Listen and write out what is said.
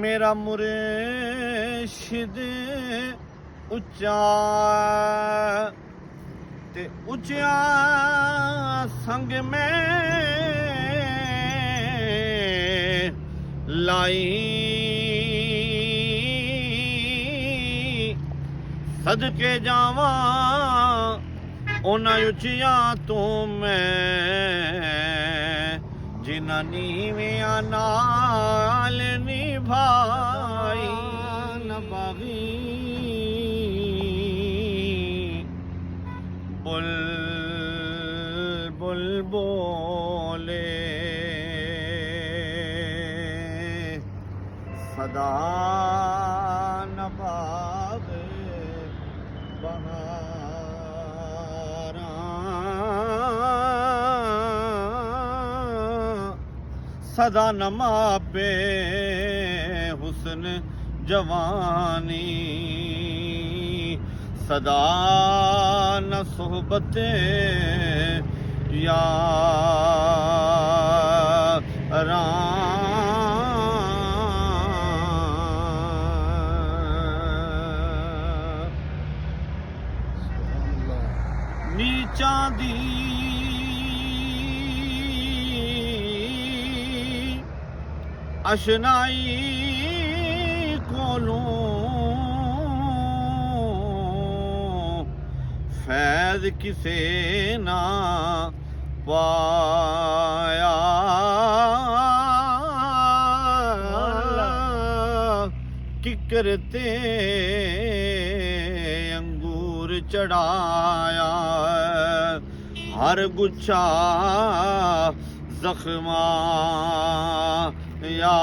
मेरा मुर्शिद उच्चा ते उच्चा संग में लाई सदके जावा उन्हां उच्चियां तो मैं जिन्हां नीवियां नाल निभाई नभागी बुल बुल बोले सदा नभागे सदा न मापे हुस्न जवानी सदा न सोहबत यारा नीचा दी अशनाई कोलों फैज़ किसे ना पाया किकरते अंगूर चढ़ाया हर गुच्छा जख्मा या